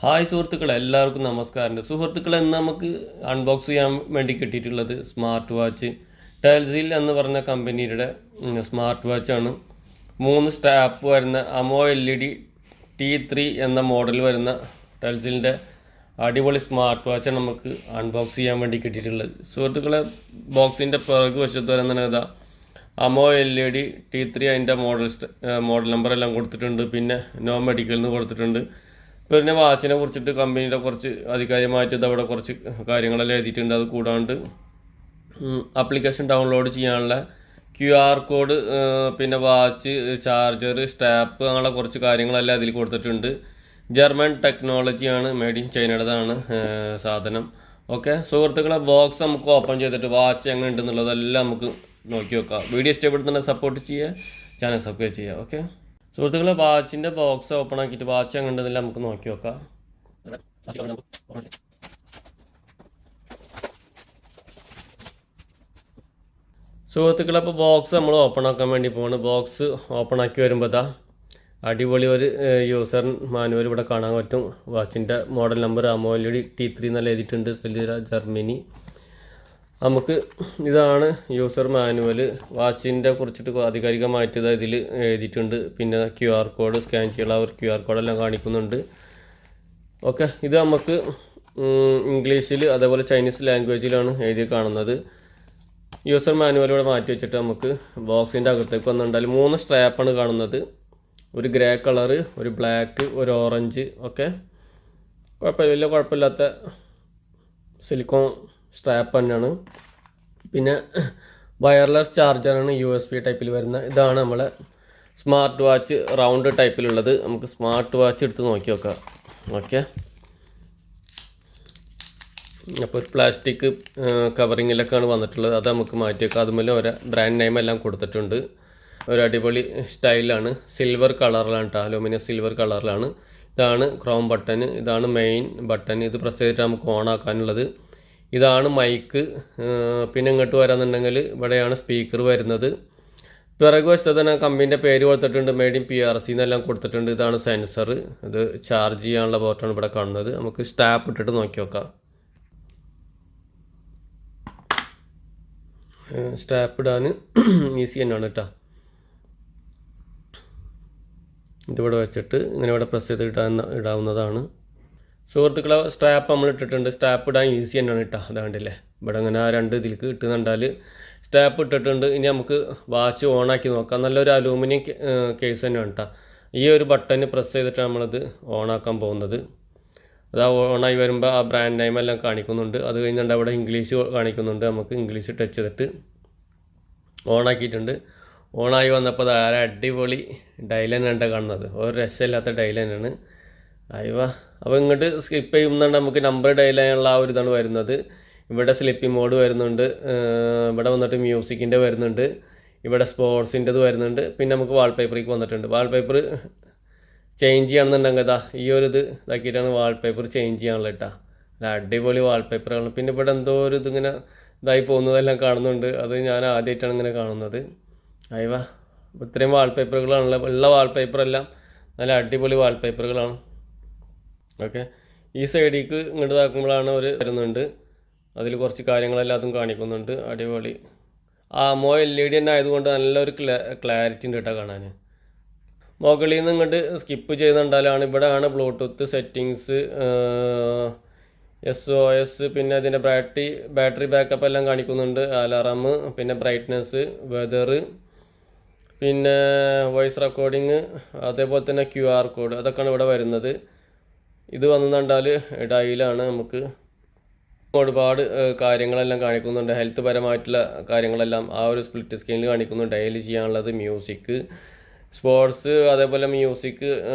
Hi സുഹൃത്തുക്കളെ, എല്ലാവർക്കും നമസ്കാരം. സുഹൃത്തുക്കളെ, ഇന്ന് നമുക്ക് അൺബോക്സ് ചെയ്യാൻ വേണ്ടി കിട്ടിയിട്ടുള്ളത് സ്മാർട്ട് വാച്ച് ടെൽസിൽ എന്ന് പറഞ്ഞ കമ്പനിയുടെ സ്മാർട്ട് വാച്ചാണ്. 3 സ്ട്രാപ്പ് വരുന്ന AMOLED T3 എന്ന മോഡൽ വരുന്ന ടെൽസിലിൻ്റെ അടിപൊളി സ്മാർട്ട് വാച്ചാണ് നമുക്ക് അൺബോക്സ് ചെയ്യാൻ വേണ്ടി കിട്ടിയിട്ടുള്ളത്. സുഹൃത്തുക്കളെ, ബോക്സിൻ്റെ പിറകു വശത്ത് വരുന്ന ഇതാ AMOLED T3 അതിൻ്റെ മോഡൽ നമ്പറെല്ലാം കൊടുത്തിട്ടുണ്ട്. പിന്നെ നോ മെഡിക്കൽ എന്ന് കൊടുത്തിട്ടുണ്ട്. പിന്നെ വാച്ചിനെ കുറിച്ചിട്ട് കമ്പനിയുടെ കുറച്ച് ആധികാരികമായിട്ട് ഇതവിടെ കുറച്ച് കാര്യങ്ങളെല്ലാം എഴുതിയിട്ടുണ്ട്. അത് കൂടാണ്ട് ആപ്ലിക്കേഷൻ ഡൗൺലോഡ് ചെയ്യാനുള്ള QR കോഡ്, പിന്നെ വാച്ച്, ചാർജർ, സ്ട്രാപ്പ്, അങ്ങനെയുള്ള കുറച്ച് കാര്യങ്ങളെല്ലാം അതിൽ കൊടുത്തിട്ടുണ്ട്. ജർമ്മൻ ടെക്നോളജിയാണ്, മെയ്ഡ് ഇൻ ചൈനയുടേതാണ് സാധനം. ഓക്കെ സുഹൃത്തുക്കളെ, ബോക്സ് നമുക്ക് ഓപ്പൺ ചെയ്തിട്ട് വാച്ച് എങ്ങനെ ഉണ്ടെന്നുള്ളതെല്ലാം നമുക്ക് നോക്കി വെക്കാം. വീഡിയോ ഇഷ്ടപ്പെടുന്നുണ്ടെങ്കിൽ സപ്പോർട്ട് ചെയ്യുക, ചാനൽ സബ്സ്ക്രൈബ് ചെയ്യുക. ഓക്കെ സുഹൃത്തുക്കളെ, വാച്ചിൻ്റെ ബോക്സ് ഓപ്പൺ ആക്കിയിട്ട് വാച്ച് എങ്ങനെ ഉണ്ടെന്നില്ല നമുക്ക് നോക്കി നോക്കാം. സുഹൃത്തുക്കളെ, അപ്പോൾ ബോക്സ് നമ്മൾ ഓപ്പൺ ആക്കാൻ വേണ്ടി പോവാണ്. ബോക്സ് ഓപ്പൺ ആക്കി വരുമ്പോൾ ഇതാ അടിപൊളി ഒരു യൂസർ മാനുവൽ ഇവിടെ കാണാൻ പറ്റും. വാച്ചിൻ്റെ മോഡൽ നമ്പർ AMOLED T3 എന്നല്ല എഴുതിയിട്ടുണ്ട്, സെല്ലുര ജർമ്മനി. നമുക്ക് ഇതാണ് യൂസർ മാനുവൽ. വാച്ചിൻ്റെ കുറിച്ചിട്ട് ആധികാരികമായിട്ട് ഇതിൽ എഴുതിയിട്ടുണ്ട്. പിന്നെ QR കോഡ് സ്കാൻ ചെയ്യാനുള്ള ഒരു QR കോഡെല്ലാം കാണിക്കുന്നുണ്ട്. ഓക്കെ, ഇത് നമുക്ക് ഇംഗ്ലീഷിൽ അതേപോലെ ചൈനീസ് ലാംഗ്വേജിലാണ് എഴുതി കാണുന്നത്. യൂസർ മാനുവലിവിടെ മാറ്റി വെച്ചിട്ട് നമുക്ക് ബോക്സിൻ്റെ അകത്തേക്ക് വന്നിട്ടുണ്ടാൽ 3 സ്ട്രാപ്പാണ് കാണുന്നത്. ഒരു ഗ്രേ കളറ്, ഒരു ബ്ലാക്ക്, ഒരു ഓറഞ്ച്. ഓക്കെ, കുഴപ്പമില്ലാത്ത സിലിക്കോൺ സ്ട്രാപ്പ് തന്നെയാണ്. പിന്നെ വയർലെസ് ചാർജറാണ്, USB ടൈപ്പിൽ വരുന്ന. ഇതാണ് നമ്മളെ സ്മാർട്ട് വാച്ച് റൗണ്ട് ടൈപ്പിലുള്ളത്. നമുക്ക് സ്മാർട്ട് വാച്ച് എടുത്ത് നോക്കി നോക്കാം. ഓക്കെ, അപ്പോൾ ഒരു പ്ലാസ്റ്റിക് കവറിങ്ങിലൊക്കെയാണ് വന്നിട്ടുള്ളത്. അത് നമുക്ക് മാറ്റി വെക്കാം. അതുപോലെ ഒരു ബ്രാൻഡ് നെയിം എല്ലാം കൊടുത്തിട്ടുണ്ട്. ഒരു അടിപൊളി സ്റ്റൈലാണ്. സിൽവർ കളറിലാണ് കേട്ടോ, അലൂമിനിയം സിൽവർ കളറിലാണ്. ഇതാണ് ക്രോം ബട്ടൺ, ഇതാണ് മെയിൻ ബട്ടൺ. ഇത് പ്രസ് ചെയ്തിട്ട് നമുക്ക് ഓൺ ആക്കാനുള്ളത്. ഇതാണ് മൈക്ക്. പിന്നെ ഇങ്ങോട്ട് വരാമെന്നുണ്ടെങ്കിൽ ഇവിടെയാണ് സ്പീക്കർ വരുന്നത്. പിറകു വശത്ത് തന്നെ കമ്പനീൻ്റെ പേര് കൊടുത്തിട്ടുണ്ട്, മെയ്ഡ് ഇൻ PRC എന്നെല്ലാം കൊടുത്തിട്ടുണ്ട്. ഇതാണ് സെൻസർ. ഇത് ചാർജ് ചെയ്യാനുള്ള പോർട്ടാണ് ഇവിടെ കാണുന്നത്. നമുക്ക് സ്റ്റാപ്പ് ഇട്ടിട്ട് നോക്കി നോക്കാം. സ്റ്റാപ്പ് ഇടാൻ ഈസി തന്നെയാണ് കേട്ടോ. ഇതിവിടെ വെച്ചിട്ട് ഇങ്ങനെ ഇവിടെ പ്രസ് ചെയ്ത് ഇടാവുന്നതാണ്. സുഹൃത്തുക്കളെ, സ്ട്രാപ്പ് നമ്മൾ ഇട്ടിട്ടുണ്ട്. സ്റ്റാപ്പ് ഇടാൻ ഈസി തന്നെയാണ് കേട്ടോ. അതാണ്ടില്ലേ, ഇവിടെ അങ്ങനെ ആ 2 ഇതിലേക്ക് ഇട്ട് കണ്ടാൽ സ്റ്റാപ്പ് ഇട്ടിട്ടുണ്ട്. ഇനി നമുക്ക് വാച്ച് ഓണാക്കി നോക്കാം. നല്ലൊരു അലൂമിനിയം കേസ് തന്നെയാണ് കേട്ടോ. ഈ ഒരു ബട്ടൺ പ്രസ് ചെയ്തിട്ട് നമ്മളത് ഓണാക്കാൻ പോകുന്നത്. അത് ഓണായി വരുമ്പോൾ ആ ബ്രാൻഡ് നെയിം എല്ലാം കാണിക്കുന്നുണ്ട്. അത് കഴിഞ്ഞിട്ട് അവിടെ ഇംഗ്ലീഷ് കാണിക്കുന്നുണ്ട്. നമുക്ക് ഇംഗ്ലീഷ് ടച്ച് ചെയ്തിട്ട് ഓണാക്കിയിട്ടുണ്ട്. ഓണായി വന്നപ്പോൾ അത് അടിപൊളി ഡയലൻ ആണ് കാണുന്നത്. ഒരു രസമില്ലാത്ത ഡയലനാണ്. അയവാ, അപ്പോൾ ഇങ്ങോട്ട് സ്കിപ്പ് ചെയ്യുന്നുണ്ട് നമുക്ക് നമ്പർ ഡയൽ ചെയ്യാനുള്ള ആ ഒരു ഇതാണ് വരുന്നത്. ഇവിടെ സ്ലിപ്പിംഗ് മോഡ് വരുന്നുണ്ട്. ഇവിടെ വന്നിട്ട് മ്യൂസിക്കിൻ്റെ വരുന്നുണ്ട്. ഇവിടെ സ്പോർട്സിൻ്റെത് വരുന്നുണ്ട്. പിന്നെ നമുക്ക് വാൾപേപ്പറിലേക്ക് വന്നിട്ടുണ്ട്. വാൾപേപ്പർ ചേഞ്ച് ചെയ്യണമെന്നുണ്ടെങ്കിൽ ഈ ഒരു ഇതാക്കിയിട്ടാണ് വാൾപേപ്പർ ചേഞ്ച് ചെയ്യാനുള്ളത് കേട്ടോ. അടിപൊളി വാൾപേപ്പറാണ്. പിന്നെ ഇവിടെ എന്തോ ഒരു ഇതിങ്ങനെ ഇതായി പോകുന്നതെല്ലാം കാണുന്നുണ്ട്. അത് ഞാൻ ആദ്യമായിട്ടാണ് ഇങ്ങനെ കാണുന്നത്. അയവാ, ഇത്രയും വാൾപേപ്പറുകളാണല്ലോ ഉള്ള. വാൾപേപ്പറെല്ലാം നല്ല അടിപൊളി വാൾപേപ്പറുകളാണ്. ഓക്കെ, ഈ സൈഡിലേക്ക് ഇങ്ങോട്ട് ഇതാക്കുമ്പോഴാണ് ഒരു വരുന്നുണ്ട്. അതിൽ കുറച്ച് കാര്യങ്ങളെല്ലാം അതും കാണിക്കുന്നുണ്ട്. അടിപൊളി. AMOLED തന്നെ ആയതുകൊണ്ട് നല്ലൊരു ക്ലാരിറ്റി ഉണ്ട് കേട്ടോ കാണാൻ. മുകളിൽ നിന്ന് ഇങ്ങോട്ട് സ്കിപ്പ് ചെയ്യുന്നുണ്ടാലാണ് ഇവിടെയാണ് ബ്ലൂടൂത്ത് സെറ്റിങ്സ്, SOS, പിന്നെ അതിൻ്റെ ബാറ്ററി ബാക്കപ്പ് എല്ലാം കാണിക്കുന്നുണ്ട്. അലാറം, പിന്നെ ബ്രൈറ്റ്നസ്, വെതർ, പിന്നെ വോയിസ് റെക്കോർഡിങ്, അതേപോലെ തന്നെ QR കോഡ്, അതൊക്കെയാണ് ഇവിടെ വരുന്നത്. ഇത് വന്നുകൊണ്ടാൽ ഡയലാണ്. നമുക്ക് ഒരുപാട് കാര്യങ്ങളെല്ലാം കാണിക്കുന്നുണ്ട്. ഹെൽത്ത് പരമായിട്ടുള്ള കാര്യങ്ങളെല്ലാം ആ ഒരു സ്പ്ലിറ്റ് സ്ക്രീനിൽ കാണിക്കുന്നു. ഡയൽ ചെയ്യാനുള്ളത്, മ്യൂസിക്, സ്പോർട്സ്, അതേപോലെ മ്യൂസിക്,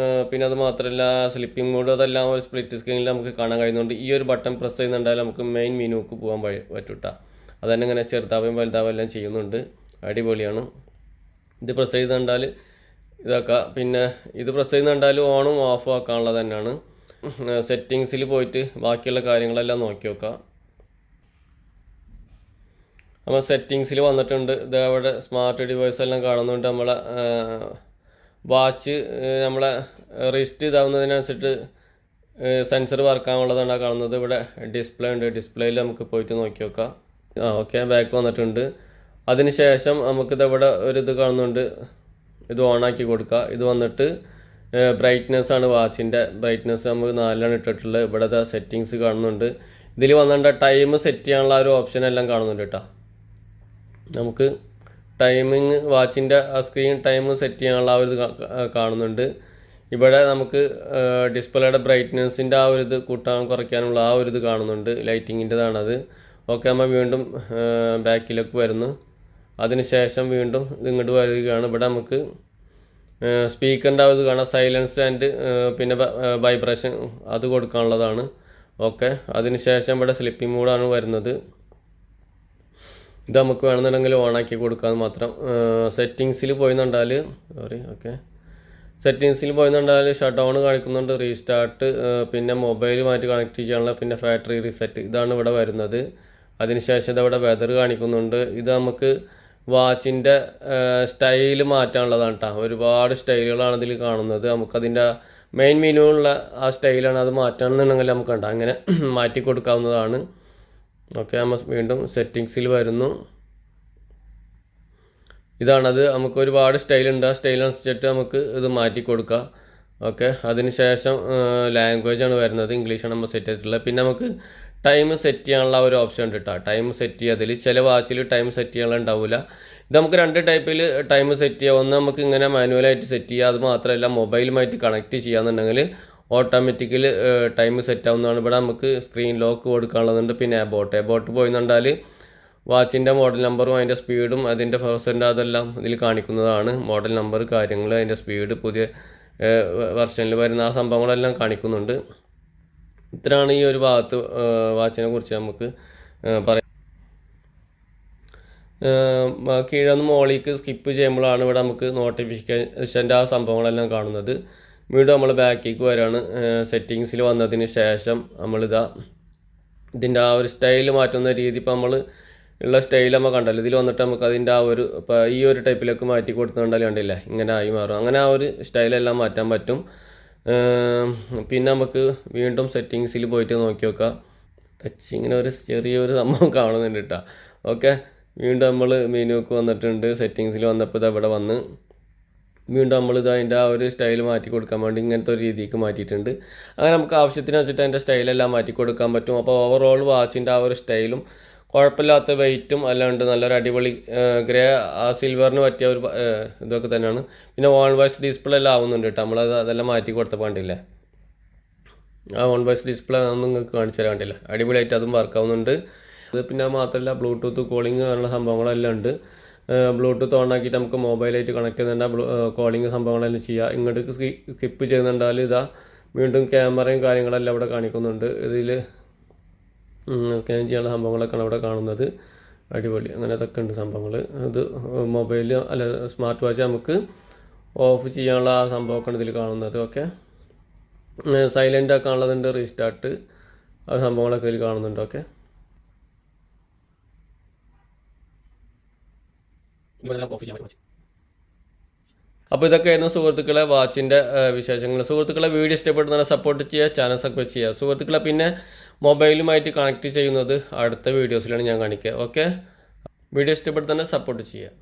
പിന്നെ അത് മാത്രമല്ല സ്ലിപ്പിംഗ് മോഡ്, അതെല്ലാം ഒരു സ്പ്ലിറ്റ് സ്ക്രീനിൽ നമുക്ക് കാണാൻ കഴിയുന്നുണ്ട്. ഈ ഒരു ബട്ടൺ പ്രസ് ചെയ്യുന്നുണ്ടായാലും നമുക്ക് മെയിൻ മെനുക്ക് പോകാൻ പറ്റൂട്ടാ. അതന്നെ ഇങ്ങനെ ചെറുതാവുകയും വലുതാവുകയും എല്ലാം ചെയ്യുന്നുണ്ട്. അടിപൊളിയാണ്. ഇത് പ്രസ് ചെയ്തുകൊണ്ടാൽ ഇതാക്കാം. പിന്നെ ഇത് പ്രസ് ചെയ്യുന്നുണ്ടാൽ ഓണും ഓഫും ആക്കാനുള്ളത് തന്നെയാണ്. സെറ്റിങ്സിൽ പോയിട്ട് ബാക്കിയുള്ള കാര്യങ്ങളെല്ലാം നോക്കി നോക്കാം. നമ്മൾ സെറ്റിങ്സിൽ വന്നിട്ടുണ്ട്. ഇത് അവിടെ സ്മാർട്ട് ഡിവൈസ് എല്ലാം കാണുന്നുണ്ട്. നമ്മളെ വാച്ച് നമ്മളെ റിസ്റ്റ് ഇതാവുന്നതിനനുസരിച്ച് സെൻസർ വർക്കാനുള്ളതാണ് കാണുന്നത്. ഇവിടെ ഡിസ്പ്ലേ ഉണ്ട്, ഡിസ്പ്ലേയിൽ നമുക്ക് പോയിട്ട് നോക്കി നോക്കാം. ഓക്കെ, ബാക്ക് വന്നിട്ടുണ്ട്. അതിനുശേഷം നമുക്കിത് ഇവിടെ ഒരു ഇത് കാണുന്നുണ്ട്, ഇത് ഓണാക്കി കൊടുക്കുക. ഇത് വന്നിട്ട് ബ്രൈറ്റ്നെസ് ആണ്, വാച്ചിൻ്റെ ബ്രൈറ്റ്നെസ് നമുക്ക് 4 ഇട്ടിട്ടുള്ളത്. ഇവിടെ സെറ്റിങ്സ് കാണുന്നുണ്ട്. ഇതിൽ വന്നിട്ട് ടൈം സെറ്റ് ചെയ്യാനുള്ള ഒരു ഓപ്ഷൻ എല്ലാം കാണുന്നുണ്ട് കേട്ടോ. നമുക്ക് ടൈമിങ് വാച്ചിൻ്റെ സ്ക്രീൻ ടൈം സെറ്റ് ചെയ്യാനുള്ള ആ ഒരു ഇത് കാണുന്നുണ്ട്. ഇവിടെ നമുക്ക് ഡിസ്പ്ലേയുടെ ബ്രൈറ്റ്നെസ്സിൻ്റെ ആ ഒരു ഇത് കൂട്ടാൻ കുറയ്ക്കാനുള്ള ആ ഒരു ഇത് കാണുന്നുണ്ട്, ലൈറ്റിങ്ങിൻ്റെതാണത്. ഓക്കെ, നമ്മൾ വീണ്ടും ബാക്കിലേക്ക് വരുന്നു. അതിനുശേഷം വീണ്ടും ഇത് ഇങ്ങോട്ട് വരികയാണ്. ഇവിടെ നമുക്ക് സ്പീക്കറിൻ്റെ ആ ഇത് കാണാം, സൈലൻസ് ആൻഡ് പിന്നെ വൈബ്രേഷൻ അത് കൊടുക്കാനുള്ളതാണ്. ഓക്കെ, അതിനുശേഷം ഇവിടെ സ്ലിപ്പിംഗ് മോഡാണ് വരുന്നത്. ഇത് നമുക്ക് വേണമെന്നുണ്ടെങ്കിൽ ഓണാക്കി കൊടുക്കാൻ മാത്രം. സെറ്റിങ്സിൽ പോയിന്നുണ്ടാൽ ഓക്കെ, സെറ്റിങ്സിൽ പോയിന്നുണ്ടാൽ ഷട്ട് ഡൗൺ കാണിക്കുന്നുണ്ട്, റീസ്റ്റാർട്ട്, പിന്നെ മൊബൈലുമായിട്ട് കണക്ട് ചെയ്യാനുള്ള, പിന്നെ ഫാക്ടറി റീസെറ്റ്, ഇതാണ് ഇവിടെ വരുന്നത്. അതിനുശേഷം ഇതവിടെ വെതർ കാണിക്കുന്നുണ്ട്. ഇത് നമുക്ക് വാച്ചിൻ്റെ സ്റ്റൈൽ മാറ്റാനുള്ളതാണ് കേട്ടോ. ഒരുപാട് സ്റ്റൈലുകളാണ് ഇതിൽ കാണുന്നത്. നമുക്കതിൻ്റെ മെയിൻ മെനുവിലുള്ള ആ സ്റ്റൈലാണ്, അത് മാറ്റണമെന്നുണ്ടെങ്കിൽ നമുക്ക് കണ്ട അങ്ങനെ മാറ്റി കൊടുക്കാവുന്നതാണ്. ഓക്കെ, നമ്മൾ വീണ്ടും സെറ്റിങ്സിൽ വരുന്നു. ഇതാണത്. നമുക്ക് ഒരുപാട് സ്റ്റൈലുണ്ട്, ആ സ്റ്റൈൽ അനുസരിച്ചിട്ട് നമുക്ക് ഇത് മാറ്റി കൊടുക്കാം. ഓക്കെ, അതിനുശേഷം ലാംഗ്വേജാണ് വരുന്നത്, ഇംഗ്ലീഷാണ് നമ്മൾ സെറ്റ് ചെയ്തിട്ടുള്ളത്. പിന്നെ നമുക്ക് ടൈം സെറ്റ് ചെയ്യാനുള്ള ഒരു ഓപ്ഷൻ ഉണ്ട് കേട്ടോ. ടൈം സെറ്റ് ചെയ്തതിൽ ചില വാച്ചിൽ ടൈം സെറ്റ് ചെയ്യാനുള്ള ഉണ്ടാവില്ല. ഇത് നമുക്ക് 2 ടൈപ്പിൽ ടൈം സെറ്റ് ചെയ്യാം. ഒന്ന് നമുക്ക് ഇങ്ങനെ മാനുവലായിട്ട് സെറ്റ് ചെയ്യുക, അത് മാത്രമല്ല മൊബൈലുമായിട്ട് കണക്ട് ചെയ്യാന്നുണ്ടെങ്കിൽ ഓട്ടോമാറ്റിക്കലി ടൈം സെറ്റ് ആവുന്നതാണ്. ഇവിടെ നമുക്ക് സ്ക്രീൻ ലോക്ക് കൊടുക്കാനുള്ളതുണ്ട്. പിന്നെ എബോട്ട് പോയിന്നുണ്ടാൽ വാച്ചിൻ്റെ മോഡൽ നമ്പറും അതിൻ്റെ സ്പീഡും അതിൻ്റെ പെർസെൻ്റ് അതെല്ലാം ഇതിൽ കാണിക്കുന്നതാണ്. മോഡൽ നമ്പർ, കാര്യങ്ങൾ, അതിൻ്റെ സ്പീഡ്, പുതിയ വെർഷനിൽ വരുന്ന ആ സംഭവങ്ങളെല്ലാം കാണിക്കുന്നുണ്ട്. ഇത്രയാണ് ഈ ഒരു ഭാഗത്ത് വാച്ചിനെ കുറിച്ച് നമുക്ക് പറയാം. കീഴൊന്ന് മോളിക്ക് സ്കിപ്പ് ചെയ്യുമ്പോഴാണ് ഇവിടെ നമുക്ക് നോട്ടിഫിക്കേഷൻ്റെ ആ സംഭവങ്ങളെല്ലാം കാണുന്നത്. വീണ്ടും നമ്മൾ ബാക്കിലേക്ക് വരാണ്. സെറ്റിങ്സിൽ വന്നതിന് ശേഷം ഇതിൻ്റെ ആ ഒരു സ്റ്റൈൽ മാറ്റുന്ന രീതി, ഇപ്പോൾ നമ്മൾ ഉള്ള സ്റ്റൈൽ നമ്മൾ കണ്ടല്ലോ, ഇതിൽ വന്നിട്ട് നമുക്ക് അതിൻ്റെ ആ ഒരു ഇപ്പോൾ ഈ ഒരു ടൈപ്പിലേക്ക് മാറ്റി കൊടുത്തുകൊണ്ടല്ലേ കണ്ടില്ലേ, ഇങ്ങനെ ആയി മാറും. അങ്ങനെ ആ ഒരു സ്റ്റൈലെല്ലാം മാറ്റാൻ പറ്റും. പിന്നെ നമുക്ക് വീണ്ടും സെറ്റിങ്സിൽ പോയിട്ട് നോക്കി നോക്കാം. ടച്ചിങ്ങിന് ഒരു ചെറിയൊരു സംഭവം കാണുന്നുണ്ട് കേട്ടോ. ഓക്കെ, വീണ്ടും നമ്മൾ മെനുക്ക് വന്നിട്ടുണ്ട്. സെറ്റിങ്സിൽ വന്നപ്പോൾ ഇത് ഇവിടെ വന്ന് വീണ്ടും നമ്മളിത് അതിൻ്റെ ആ ഒരു സ്റ്റൈൽ മാറ്റി കൊടുക്കാൻ വേണ്ടി ഇങ്ങനത്തെ ഒരു രീതിക്ക് മാറ്റിയിട്ടുണ്ട്. അങ്ങനെ നമുക്ക് ആവശ്യത്തിന് വെച്ചിട്ട് അതിൻ്റെ സ്റ്റൈലെല്ലാം മാറ്റി കൊടുക്കാൻ പറ്റും. അപ്പോൾ ഓവറോൾ വാച്ചിൻ്റെ ആ ഒരു സ്റ്റൈലും കുഴപ്പമില്ലാത്ത വെയിറ്റും അല്ലാണ്ട് നല്ലൊരു അടിപൊളി ഗ്രേ ആ സിൽവറിന് പറ്റിയ ഒരു ഇതൊക്കെ തന്നെയാണ്. പിന്നെ ഓൺ വോയിസ് ഡിസ്പ്ലേ എല്ലാം ആവുന്നുണ്ട് കേട്ടോ. അതെല്ലാം മാറ്റി കൊടുത്ത കണ്ടില്ലേ, ആ ഓൺ വോയിസ് ഡിസ്പ്ലേ ഒന്നും നിങ്ങൾക്ക് കാണിച്ചു തരാൻ കണ്ടില്ല, അടിപൊളിയായിട്ട് അതും വർക്കാവുന്നുണ്ട്. അത് പിന്നെ മാത്രമല്ല ബ്ലൂടൂത്ത് കോളിങ് അങ്ങനെയുള്ള സംഭവങ്ങളെല്ലാം ഉണ്ട്. ബ്ലൂടൂത്ത് ഓൺ ആക്കിയിട്ട് നമുക്ക് മൊബൈലായിട്ട് കണക്ട് ചെയ്യുന്നുണ്ട്, കോളിങ് സംഭവങ്ങളെല്ലാം ചെയ്യുക. ഇങ്ങോട്ട് സ്കിപ്പ് ചെയ്യുന്നുണ്ടാൽ ഇതാ വീണ്ടും ക്യാമറയും കാര്യങ്ങളെല്ലാം ഇവിടെ കാണിക്കുന്നുണ്ട്. ഇതിൽ സ്കാൻ ചെയ്യാനുള്ള സംഭവങ്ങളൊക്കെയാണ് അവിടെ കാണുന്നത്. അടിപൊളി, അങ്ങനെ അതൊക്കെ ഉണ്ട് സംഭവങ്ങൾ. ഇത് മൊബൈൽ അല്ല സ്മാർട്ട് വാച്ച് നമുക്ക് ഓഫ് ചെയ്യാനുള്ള ആ സംഭവമൊക്കെയാണ് ഇതിൽ കാണുന്നത്. ഓക്കെ, സൈലൻ്റ് ആക്കാനുള്ളതുണ്ട്, റീസ്റ്റാർട്ട്, ആ സംഭവങ്ങളൊക്കെ ഇതിൽ കാണുന്നുണ്ട്. ഓക്കെ, അപ്പോൾ ഇതൊക്കെയായിരുന്നു സുഹൃത്തുക്കളെ വാച്ചിൻ്റെ വിശേഷങ്ങൾ. സുഹൃത്തുക്കളെ വീഡിയോ ഇഷ്ടപ്പെടുന്ന സപ്പോർട്ട് ചെയ്യുക, ചാനൽ സബ്സ്ക്രൈബ് ചെയ്യുക. സുഹൃത്തുക്കളെ പിന്നെ മൊബൈലുമായിട്ട് കണക്ട് ചെയ്യുന്നത് അടുത്ത വീഡിയോസിലാണ് ഞാൻ കാണിക്കുക. ഓക്കെ, വീഡിയോ ഇഷ്ടപ്പെടുന്ന സപ്പോർട്ട് ചെയ്യുക.